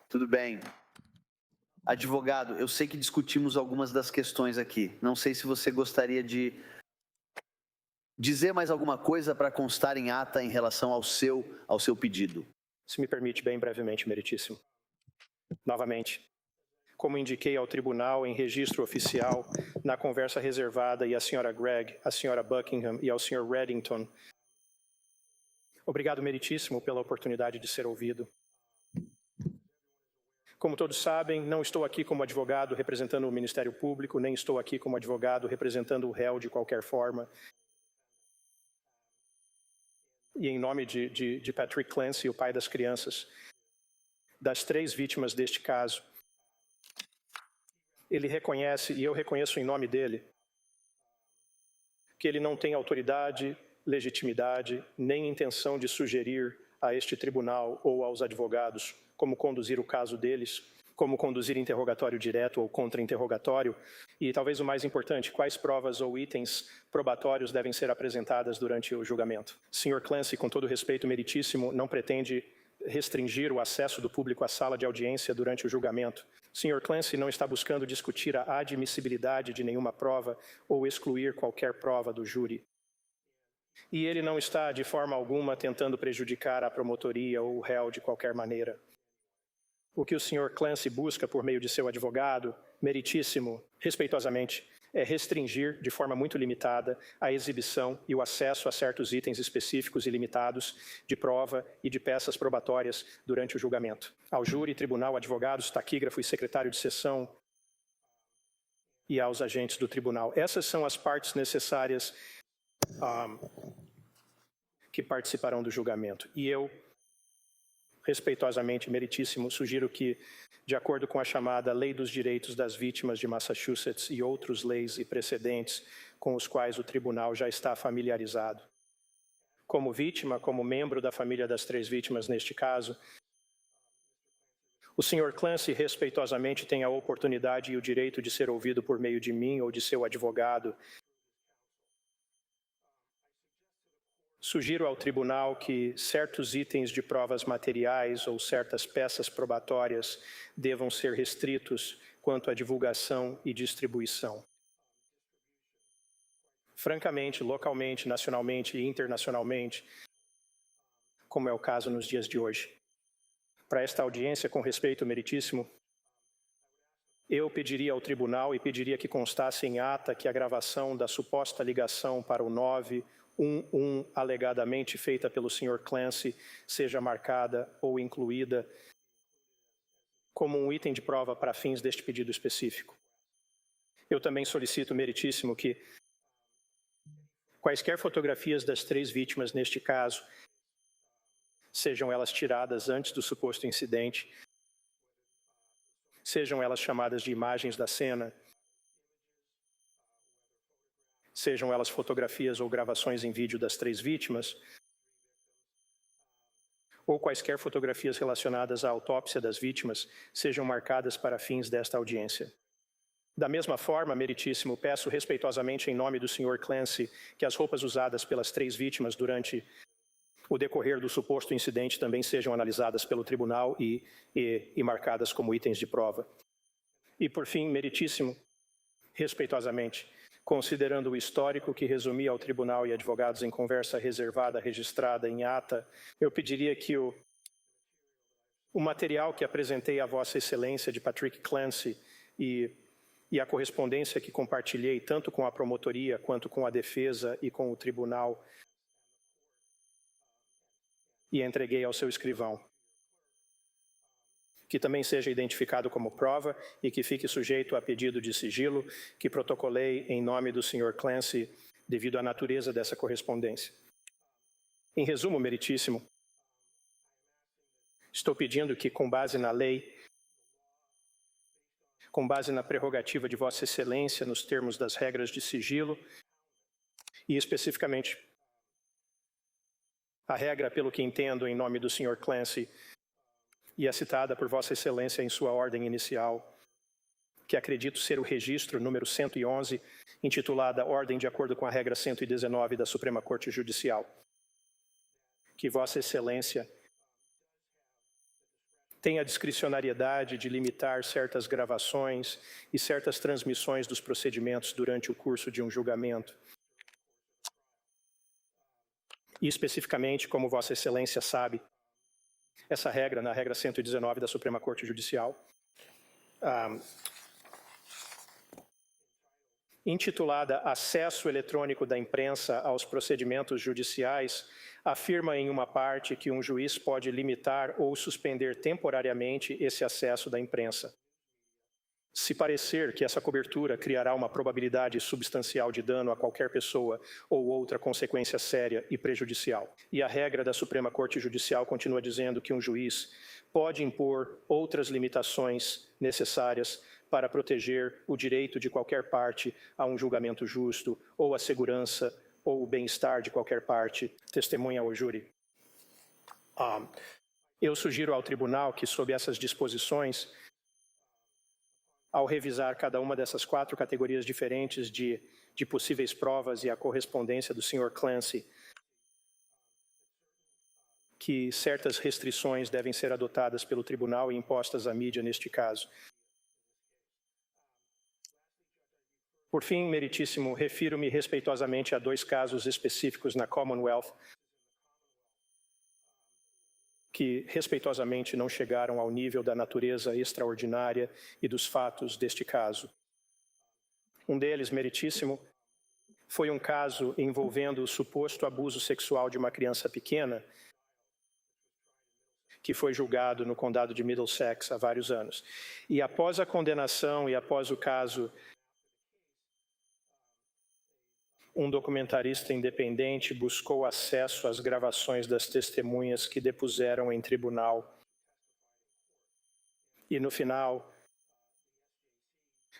Tudo bem. Advogado, eu sei que discutimos algumas das questões aqui. Não sei se você gostaria de dizer mais alguma coisa para constar em ata em relação ao seu pedido. Se me permite, bem brevemente, meritíssimo. Novamente, como indiquei ao tribunal em registro oficial, na conversa reservada e à senhora Gregg, à senhora Buckingham e ao senhor Reddington, obrigado, meritíssimo, pela oportunidade de ser ouvido. Como todos sabem, não estou aqui como advogado representando o Ministério Público, nem estou aqui como advogado representando o réu de qualquer forma. E em nome de Patrick Clancy, o pai das crianças, das 3 vítimas deste caso, ele reconhece, e eu reconheço em nome dele, que ele não tem autoridade, legitimidade, nem intenção de sugerir a este tribunal ou aos advogados como conduzir o caso deles, como conduzir interrogatório direto ou contra-interrogatório, e talvez o mais importante, quais provas ou itens probatórios devem ser apresentadas durante o julgamento. Sr. Clancy, com todo respeito meritíssimo, não pretende restringir o acesso do público à sala de audiência durante o julgamento. Sr. Clancy não está buscando discutir a admissibilidade de nenhuma prova ou excluir qualquer prova do júri. E ele não está, de forma alguma, tentando prejudicar a promotoria ou o réu de qualquer maneira. O que o Sr. Clancy busca por meio de seu advogado, meritíssimo, respeitosamente, é restringir, de forma muito limitada, a exibição e o acesso a certos itens específicos e limitados de prova e de peças probatórias durante o julgamento. Ao júri, tribunal, advogados, taquígrafo e secretário de sessão e aos agentes do tribunal. Essas são as partes necessárias que participarão do julgamento. E eu, respeitosamente, meritíssimo, sugiro que, de acordo com a chamada Lei dos Direitos das Vítimas de Massachusetts e outras leis e precedentes com os quais o tribunal já está familiarizado, como vítima, como membro da família das 3 vítimas neste caso, o Sr. Clancy respeitosamente tem a oportunidade e o direito de ser ouvido por meio de mim ou de seu advogado. Sugiro ao tribunal que certos itens de provas materiais ou certas peças probatórias devam ser restritos quanto à divulgação e distribuição. Francamente, localmente, nacionalmente e internacionalmente, como é o caso nos dias de hoje. Para esta audiência, com respeito meritíssimo, eu pediria ao tribunal e pediria que constasse em ata que a gravação da suposta ligação para o 911, alegadamente feita pelo Sr. Clancy, seja marcada ou incluída como um item de prova para fins deste pedido específico. Eu também solicito, meritíssimo, que quaisquer fotografias das 3 vítimas neste caso, sejam elas tiradas antes do suposto incidente, sejam elas chamadas de imagens da cena, sejam elas fotografias ou gravações em vídeo das 3 vítimas, ou quaisquer fotografias relacionadas à autópsia das vítimas, sejam marcadas para fins desta audiência. Da mesma forma, meritíssimo, peço respeitosamente em nome do Sr. Clancy que as roupas usadas pelas 3 vítimas durante o decorrer do suposto incidente também sejam analisadas pelo tribunal e marcadas como itens de prova. E, por fim, meritíssimo, respeitosamente, considerando o histórico que resumi ao tribunal e advogados em conversa reservada, registrada em ata, eu pediria que o material que apresentei à Vossa Excelência de Patrick Clancy e a correspondência que compartilhei tanto com a promotoria quanto com a defesa e com o tribunal e entreguei ao seu escrivão, que também seja identificado como prova e que fique sujeito a pedido de sigilo, que protocolei em nome do Sr. Clancy devido à natureza dessa correspondência. Em resumo, meritíssimo, estou pedindo que, com base na lei, com base na prerrogativa de Vossa Excelência, nos termos das regras de sigilo, e especificamente a regra, pelo que entendo, em nome do Sr. Clancy, e é citada por Vossa Excelência em sua ordem inicial, que acredito ser o registro número 111, intitulada Ordem de acordo com a regra 119 da Suprema Corte Judicial. Que Vossa Excelência tem a discricionariedade de limitar certas gravações e certas transmissões dos procedimentos durante o curso de um julgamento. E especificamente, como Vossa Excelência sabe, essa regra, na regra 119 da Suprema Corte Judicial, intitulada Acesso Eletrônico da Imprensa aos Procedimentos Judiciais, afirma em uma parte que um juiz pode limitar ou suspender temporariamente esse acesso da imprensa. Se parecer que essa cobertura criará uma probabilidade substancial de dano a qualquer pessoa ou outra consequência séria e prejudicial. E a regra da Suprema Corte Judicial continua dizendo que um juiz pode impor outras limitações necessárias para proteger o direito de qualquer parte a um julgamento justo ou a segurança ou o bem-estar de qualquer parte, testemunha ou júri. Eu sugiro ao tribunal que, sob essas disposições, ao revisar cada uma dessas 4 categorias diferentes de possíveis provas e a correspondência do Sr. Clancy, que certas restrições devem ser adotadas pelo tribunal e impostas à mídia neste caso. Por fim, meritíssimo, refiro-me respeitosamente a 2 casos específicos na Commonwealth que respeitosamente não chegaram ao nível da natureza extraordinária e dos fatos deste caso. Um deles, meritíssimo, foi um caso envolvendo o suposto abuso sexual de uma criança pequena, que foi julgado no condado de Middlesex há vários anos. E após a condenação e após o caso, um documentarista independente buscou acesso às gravações das testemunhas que depuseram em tribunal. E no final,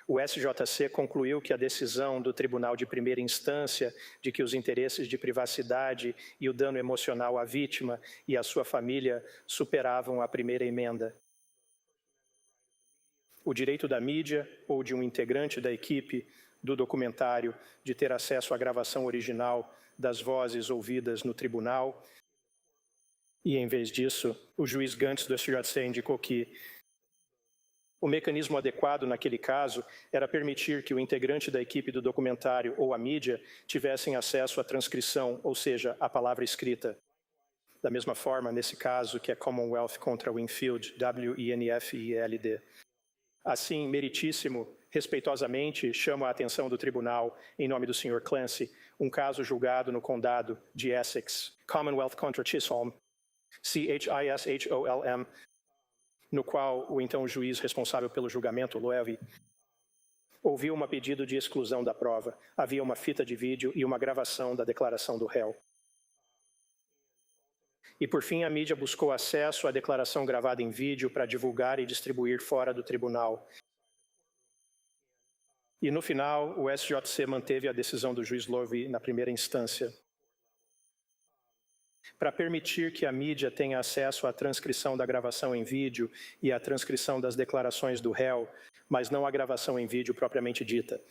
o SJC concluiu que a decisão do Tribunal de Primeira Instância de que os interesses de privacidade e o dano emocional à vítima e à sua família superavam a primeira emenda. O direito da mídia ou de um integrante da equipe do documentário de ter acesso à gravação original das vozes ouvidas no tribunal. E, em vez disso, o juiz Gantz do SJC indicou que o mecanismo adequado naquele caso era permitir que o integrante da equipe do documentário ou a mídia tivessem acesso à transcrição, ou seja, à palavra escrita. Da mesma forma, nesse caso, que é Commonwealth contra Winfield, WINFILD. Assim, meritíssimo, respeitosamente, chamo a atenção do tribunal, em nome do Sr. Clancy, um caso julgado no condado de Essex, Commonwealth contra Chisholm, CHISHOLM, no qual o então juiz responsável pelo julgamento, Loewy, ouviu um pedido de exclusão da prova. Havia uma fita de vídeo e uma gravação da declaração do réu. E, por fim, a mídia buscou acesso à declaração gravada em vídeo para divulgar e distribuir fora do tribunal. E, no final, o SJC manteve a decisão do juiz Loewy na primeira instância. Para permitir que a mídia tenha acesso à transcrição da gravação em vídeo e à transcrição das declarações do réu, mas não à gravação em vídeo propriamente dita.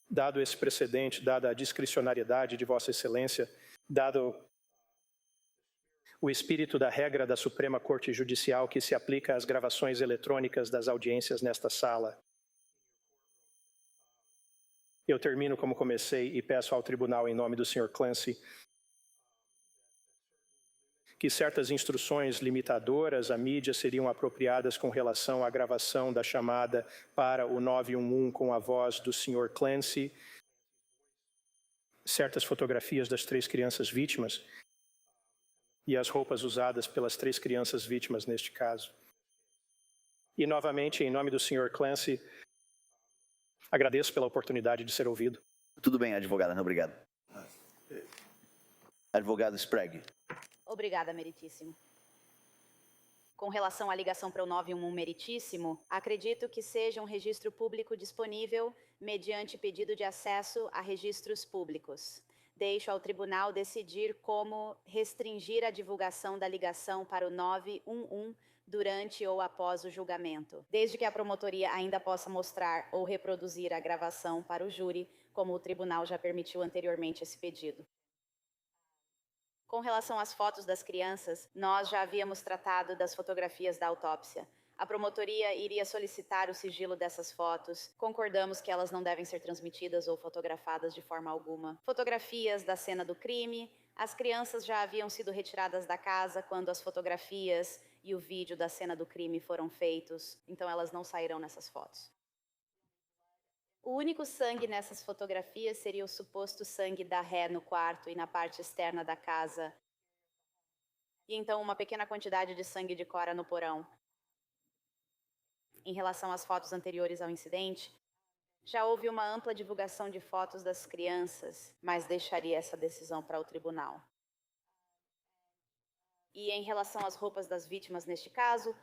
Dado esse precedente, dada a discricionariedade de Vossa Excelência, dado o espírito da regra da Suprema Corte Judicial que se aplica às gravações eletrônicas das audiências nesta sala, eu termino como comecei e peço ao tribunal, em nome do Sr. Clancy, que certas instruções limitadoras à mídia seriam apropriadas com relação à gravação da chamada para o 911 com a voz do Sr. Clancy, certas fotografias das 3 crianças vítimas e as roupas usadas pelas 3 crianças vítimas neste caso. E, novamente, em nome do Sr. Clancy, agradeço pela oportunidade de ser ouvido. Tudo bem, advogada, não, obrigado. Advogado Sprague. Obrigada, meritíssimo. Com relação à ligação para o 911 meritíssimo, acredito que seja um registro público disponível mediante pedido de acesso a registros públicos. Deixo ao tribunal decidir como restringir a divulgação da ligação para o 911 durante ou após o julgamento, desde que a promotoria ainda possa mostrar ou reproduzir a gravação para o júri, como o tribunal já permitiu anteriormente esse pedido. Com relação às fotos das crianças, nós já havíamos tratado das fotografias da autópsia. A promotoria iria solicitar o sigilo dessas fotos. Concordamos que elas não devem ser transmitidas ou fotografadas de forma alguma. Fotografias da cena do crime. As crianças já haviam sido retiradas da casa quando as fotografias e o vídeo da cena do crime foram feitos, então elas não sairão nessas fotos. O único sangue nessas fotografias seria o suposto sangue da ré no quarto e na parte externa da casa. E então uma pequena quantidade de sangue de Cora no porão. Em relação às fotos anteriores ao incidente, já houve uma ampla divulgação de fotos das crianças, mas deixaria essa decisão para o tribunal. E em relação às roupas das vítimas neste caso,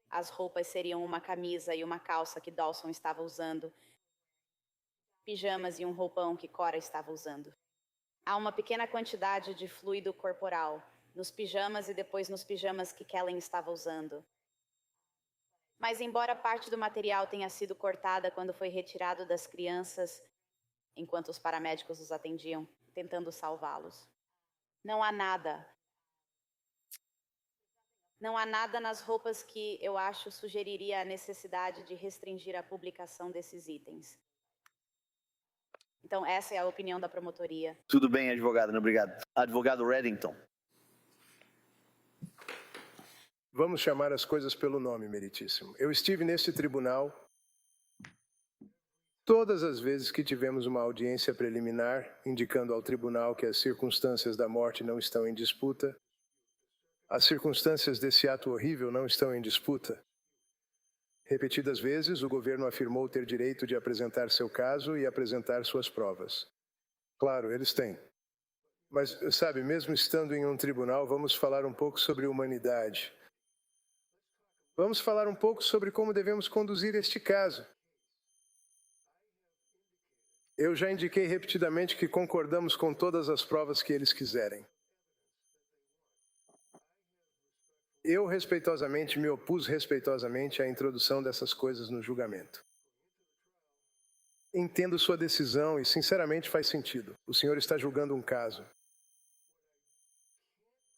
as roupas seriam uma camisa e uma calça que Dawson estava usando, pijamas e um roupão que Cora estava usando. Há uma pequena quantidade de fluido corporal nos pijamas e depois nos pijamas que Kellen estava usando. Mas embora parte do material tenha sido cortada quando foi retirado das crianças, enquanto os paramédicos os atendiam, tentando salvá-los, não há nada nas roupas que eu acho sugeriria a necessidade de restringir a publicação desses itens. Então, essa é a opinião da promotoria. Tudo bem, advogado, obrigado. Advogado Reddington. Vamos chamar as coisas pelo nome, meritíssimo. Eu estive neste tribunal todas as vezes que tivemos uma audiência preliminar, indicando ao tribunal que as circunstâncias da morte não estão em disputa. As circunstâncias desse ato horrível não estão em disputa. Repetidas vezes, o governo afirmou ter direito de apresentar seu caso e apresentar suas provas. Claro, eles têm. Mas, sabe, mesmo estando em um tribunal, vamos falar um pouco sobre humanidade. Vamos falar um pouco sobre como devemos conduzir este caso. Eu já indiquei repetidamente que concordamos com todas as provas que eles quiserem. Eu, respeitosamente, me opus respeitosamente à introdução dessas coisas no julgamento. Entendo sua decisão e, sinceramente, faz sentido. O senhor está julgando um caso.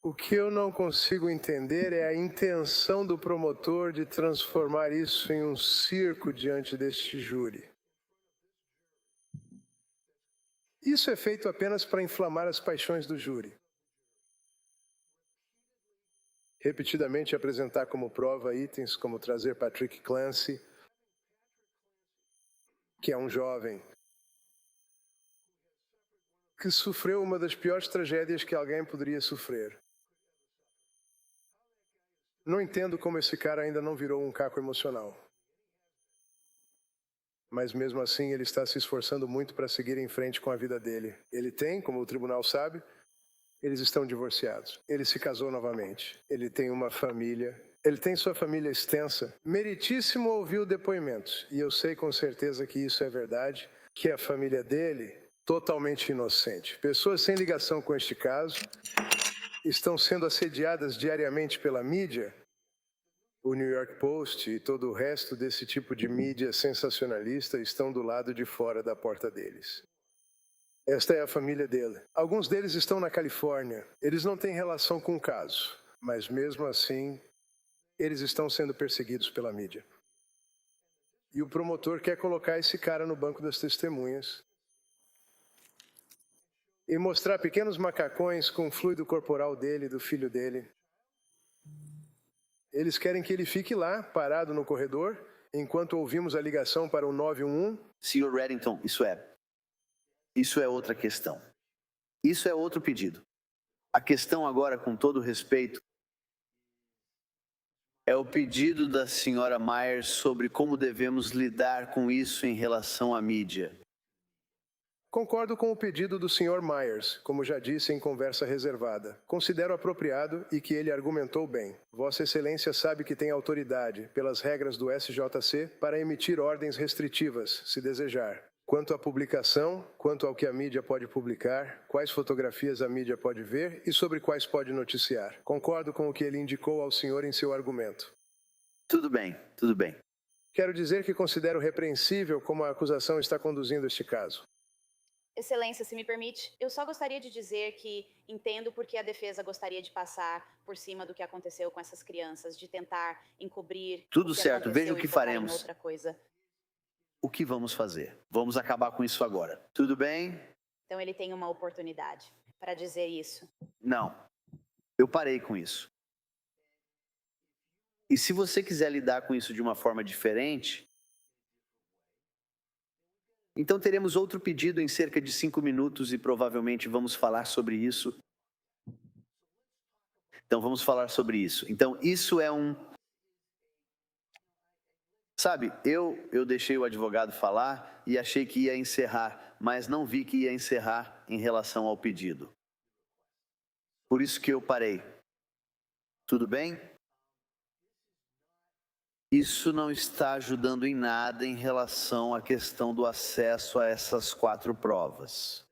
O que eu não consigo entender é a intenção do promotor de transformar isso em um circo diante deste júri. Isso é feito apenas para inflamar as paixões do júri. Repetidamente apresentar como prova itens como trazer Patrick Clancy, que é um jovem que sofreu uma das piores tragédias que alguém poderia sofrer. Não entendo como esse cara ainda não virou um caco emocional. Mas mesmo assim ele está se esforçando muito para seguir em frente com a vida dele. Ele tem, como o tribunal sabe, eles estão divorciados. Ele se casou novamente. Ele tem uma família. Ele tem sua família extensa. Meritíssimo ouviu depoimentos. E eu sei com certeza que isso é verdade, que a família dele, totalmente inocente. Pessoas sem ligação com este caso estão sendo assediadas diariamente pela mídia. O New York Post e todo o resto desse tipo de mídia sensacionalista estão do lado de fora da porta deles. Esta é a família dele. Alguns deles estão na Califórnia. Eles não têm relação com o caso, mas mesmo assim, eles estão sendo perseguidos pela mídia. E o promotor quer colocar esse cara no banco das testemunhas e mostrar pequenos macacões com o fluido corporal dele e do filho dele. Eles querem que ele fique lá, parado no corredor, enquanto ouvimos a ligação para o 911. Sr. Reddington, isso é outra questão. Isso é outro pedido. A questão agora, com todo respeito, é o pedido da senhora Myers sobre como devemos lidar com isso em relação à mídia. Concordo com o pedido do Sr. Myers, como já disse em conversa reservada. Considero apropriado e que ele argumentou bem. Vossa Excelência sabe que tem autoridade, pelas regras do SJC, para emitir ordens restritivas, se desejar. Quanto à publicação, quanto ao que a mídia pode publicar, quais fotografias a mídia pode ver e sobre quais pode noticiar. Concordo com o que ele indicou ao senhor em seu argumento. Tudo bem, tudo bem. Quero dizer que considero repreensível como a acusação está conduzindo este caso. Excelência, se me permite, eu só gostaria de dizer que entendo por que a defesa gostaria de passar por cima do que aconteceu com essas crianças, de tentar encobrir Tudo o que certo, veja aconteceu o e que focar em faremos. outra coisa. O que vamos fazer? Vamos acabar com isso agora. Tudo bem? Então ele tem uma oportunidade para dizer isso. Não. Eu parei com isso. E se você quiser lidar com isso de uma forma diferente, então teremos outro pedido em cerca de 5 minutos e provavelmente vamos falar sobre isso. Então vamos falar sobre isso. Então isso é um... Sabe, eu deixei o advogado falar e achei que ia encerrar, mas não vi que ia encerrar em relação ao pedido. Por isso que eu parei. Tudo bem? Isso não está ajudando em nada em relação à questão do acesso a essas 4 provas.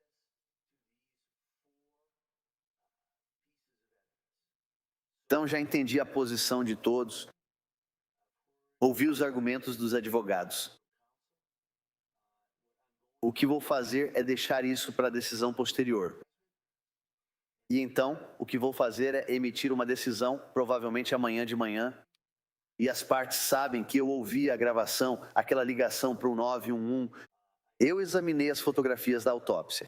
Então já entendi a posição de todos. Ouvi os argumentos dos advogados. O que vou fazer é deixar isso para a decisão posterior. E então, o que vou fazer é emitir uma decisão, provavelmente amanhã de manhã. E as partes sabem que eu ouvi a gravação, aquela ligação para o 911. Eu examinei as fotografias da autópsia.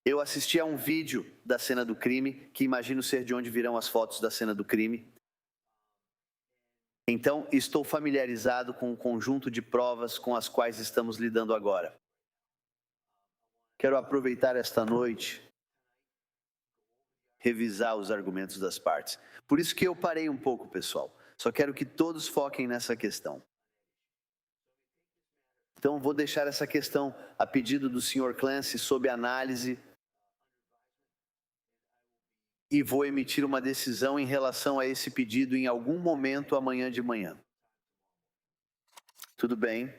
Eu assisti a um vídeo da cena do crime, que imagino ser de onde virão as fotos da cena do crime. Então, estou familiarizado com o conjunto de provas com as quais estamos lidando agora. Quero aproveitar esta noite, revisar os argumentos das partes. Por isso que eu parei um pouco, pessoal. Só quero que todos foquem nessa questão. Então, vou deixar essa questão a pedido do Sr. Clancy sob análise e vou emitir uma decisão em relação a esse pedido em algum momento amanhã de manhã. Tudo bem?